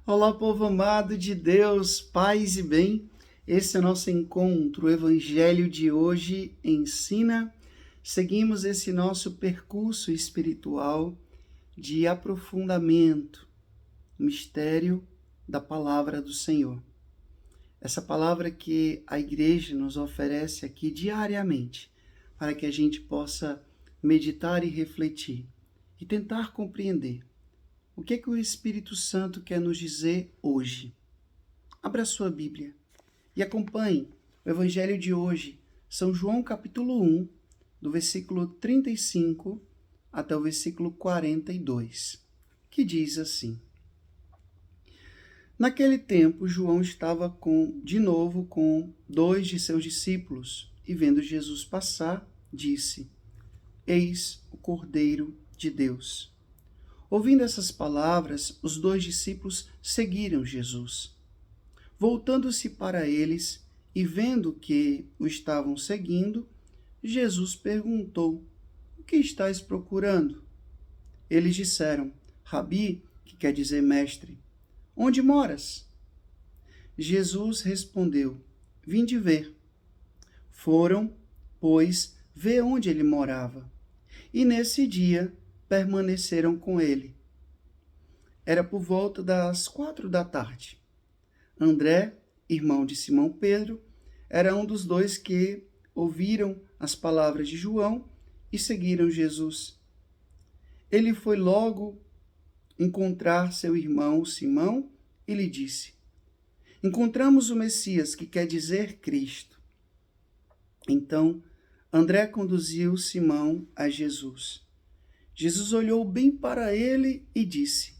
Olá, povo amado de Deus, paz e bem. Esse é o nosso encontro. O Evangelho de hoje ensina. Seguimos esse nosso percurso espiritual de aprofundamento, mistério da palavra do Senhor. Essa palavra que a igreja nos oferece aqui diariamente, para que a gente possa meditar e refletir e tentar compreender. O que o Espírito Santo quer nos dizer hoje? Abra sua Bíblia e acompanhe o Evangelho de hoje, São João capítulo 1, do versículo 35 até o versículo 42, que diz assim: Naquele tempo, João estava de novo com 2 de seus discípulos e, vendo Jesus passar, disse: Eis o Cordeiro de Deus. Ouvindo essas palavras, os 2 discípulos seguiram Jesus. Voltando-se para eles e vendo que o estavam seguindo, Jesus perguntou: O que estáis procurando? Eles disseram: Rabi, que quer dizer mestre, onde moras? Jesus respondeu: Vinde ver. Foram, pois, ver onde ele morava. E nesse dia permaneceram com ele. Era por volta das 4 da tarde. André, irmão de Simão Pedro, era um dos 2 que ouviram as palavras de João e seguiram Jesus. Ele foi logo encontrar seu irmão Simão e lhe disse: Encontramos o Messias, que quer dizer Cristo. Então, André conduziu Simão a Jesus. Jesus olhou bem para ele e disse: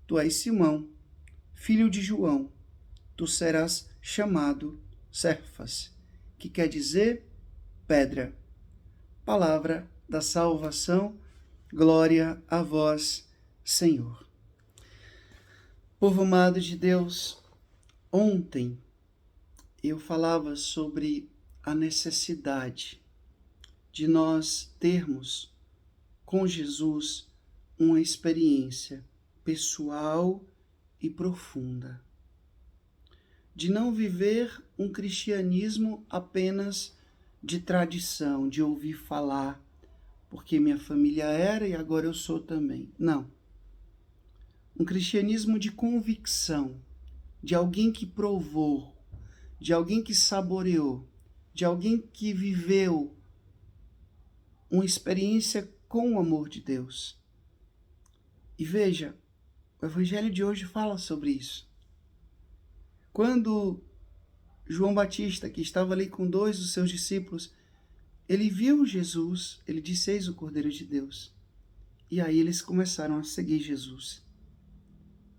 Tu és Simão, filho de João. Tu serás chamado Cefas, que quer dizer pedra. Palavra da salvação, glória a vós, Senhor. Povo amado de Deus, ontem eu falava sobre a necessidade de nós termos com Jesus uma experiência pessoal e profunda. De não viver um cristianismo apenas de tradição, de ouvir falar, porque minha família era e agora eu sou também. Não. Um cristianismo de convicção, de alguém que provou, de alguém que saboreou, de alguém que viveu uma experiência com o amor de Deus. E veja, o Evangelho de hoje fala sobre isso. Quando João Batista, que estava ali com 2 dos seus discípulos, ele viu Jesus, ele disse: Eis o Cordeiro de Deus. E aí eles começaram a seguir Jesus.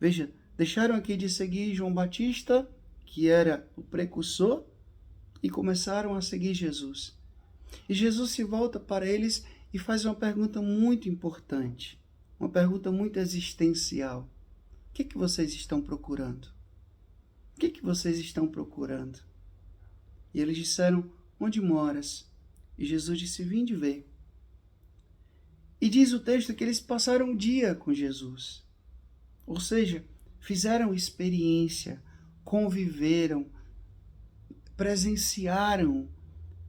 Veja, deixaram aqui de seguir João Batista, que era o precursor, e começaram a seguir Jesus. E Jesus se volta para eles e faz uma pergunta muito importante, uma pergunta muito existencial. O que vocês estão procurando? O que vocês estão procurando? E eles disseram: Onde moras? E Jesus disse: Vinde ver. E diz o texto que eles passaram um dia com Jesus. Ou seja, fizeram experiência, conviveram, presenciaram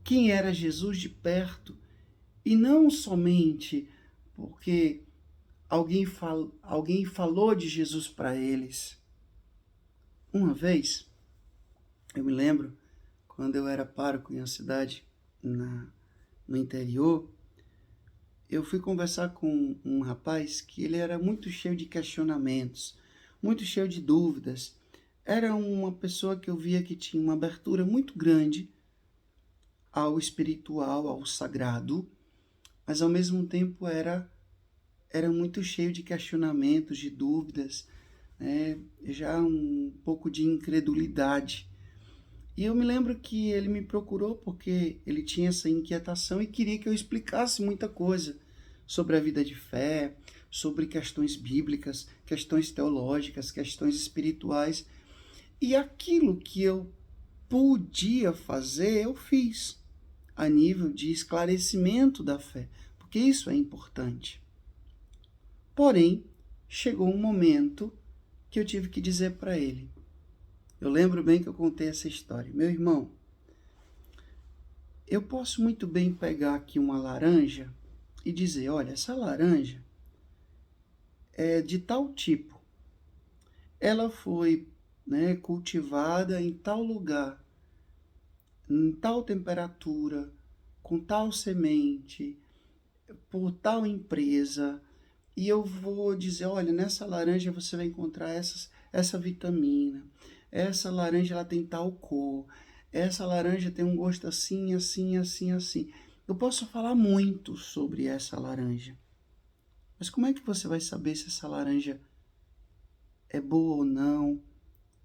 quem era Jesus de perto. E não somente porque alguém falou de Jesus para eles. Uma vez, eu me lembro, quando eu era pároco em uma cidade no interior, eu fui conversar com um rapaz que ele era muito cheio de questionamentos, muito cheio de dúvidas. Era uma pessoa que eu via que tinha uma abertura muito grande ao espiritual, ao sagrado, mas ao mesmo tempo era muito cheio de questionamentos, de dúvidas, já um pouco de incredulidade. E eu me lembro que ele me procurou porque ele tinha essa inquietação e queria que eu explicasse muita coisa sobre a vida de fé, sobre questões bíblicas, questões teológicas, questões espirituais. E aquilo que eu podia fazer, eu fiz, a nível de esclarecimento da fé, porque isso é importante. Porém, chegou um momento que eu tive que dizer para ele. Eu lembro bem que eu contei essa história. Meu irmão, eu posso muito bem pegar aqui uma laranja e dizer, olha, essa laranja é de tal tipo. Ela foi, né, cultivada em tal lugar, em tal temperatura, com tal semente, por tal empresa, e eu vou dizer, olha, nessa laranja você vai encontrar essa vitamina, essa laranja ela tem tal cor, essa laranja tem um gosto assim, assim, assim, assim. Eu posso falar muito sobre essa laranja, mas como é que você vai saber se essa laranja é boa ou não,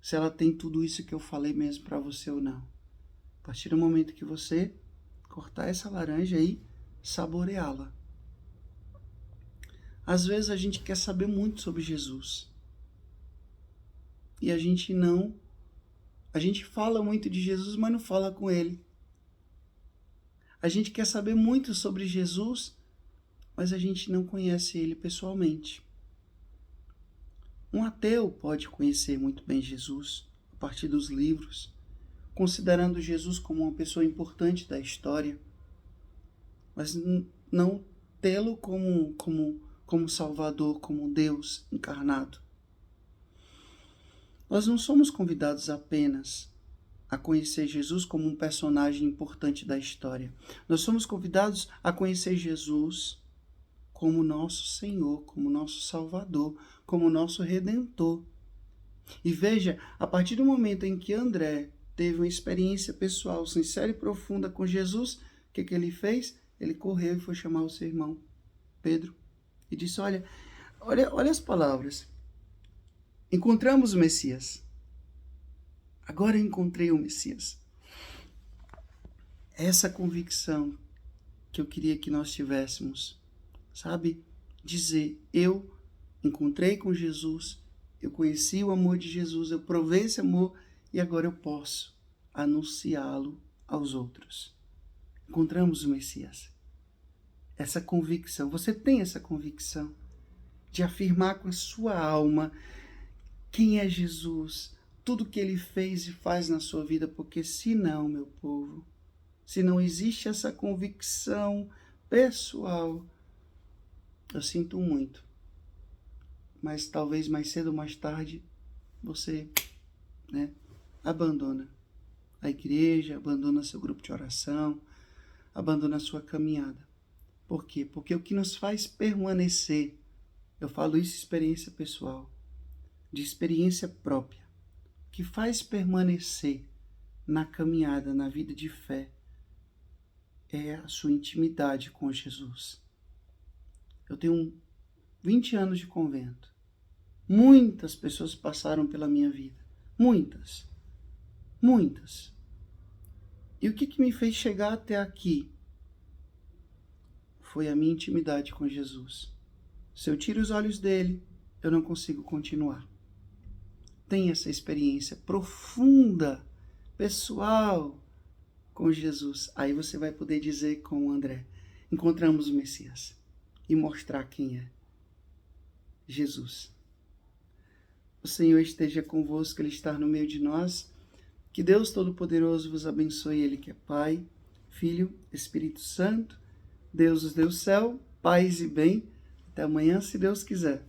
se ela tem tudo isso que eu falei mesmo para você ou não? A partir do momento que você cortar essa laranja e saboreá-la. Às vezes a gente quer saber muito sobre Jesus. E a gente fala muito de Jesus, mas não fala com ele. A gente quer saber muito sobre Jesus, mas a gente não conhece ele pessoalmente. Um ateu pode conhecer muito bem Jesus a partir dos livros, considerando Jesus como uma pessoa importante da história, mas não tê-lo como Salvador, como Deus encarnado. Nós não somos convidados apenas a conhecer Jesus como um personagem importante da história. Nós somos convidados a conhecer Jesus como nosso Senhor, como nosso Salvador, como nosso Redentor. E veja, a partir do momento em que André teve uma experiência pessoal sincera e profunda com Jesus, o que ele fez? Ele correu e foi chamar o seu irmão Pedro e disse, olha as palavras. Encontramos o Messias. Agora eu encontrei o Messias. Essa convicção que eu queria que nós tivéssemos, sabe? Dizer, eu encontrei com Jesus, eu conheci o amor de Jesus, eu provei esse amor e agora eu posso anunciá-lo aos outros. Encontramos o Messias. Essa convicção, você tem essa convicção de afirmar com a sua alma quem é Jesus, tudo que ele fez e faz na sua vida, porque se não, meu povo, se não existe essa convicção pessoal, eu sinto muito, mas talvez mais cedo ou mais tarde você, né, abandona a igreja, abandona seu grupo de oração, abandona a sua caminhada. Por quê? Porque o que nos faz permanecer, eu falo isso de experiência pessoal, de experiência própria, o que faz permanecer na caminhada, na vida de fé, é a sua intimidade com Jesus. Eu tenho 20 anos de convento. Muitas pessoas passaram pela minha vida. Muitas. Muitas. E o que me fez chegar até aqui? Foi a minha intimidade com Jesus. Se eu tiro os olhos dele, eu não consigo continuar. Tem essa experiência profunda, pessoal, com Jesus. Aí você vai poder dizer com o André, encontramos o Messias. E mostrar quem é. Jesus. O Senhor esteja convosco, Ele está no meio de nós. Que Deus Todo-Poderoso vos abençoe, Ele que é Pai, Filho, Espírito Santo. Deus nos deu céu, paz e bem. Até amanhã, se Deus quiser.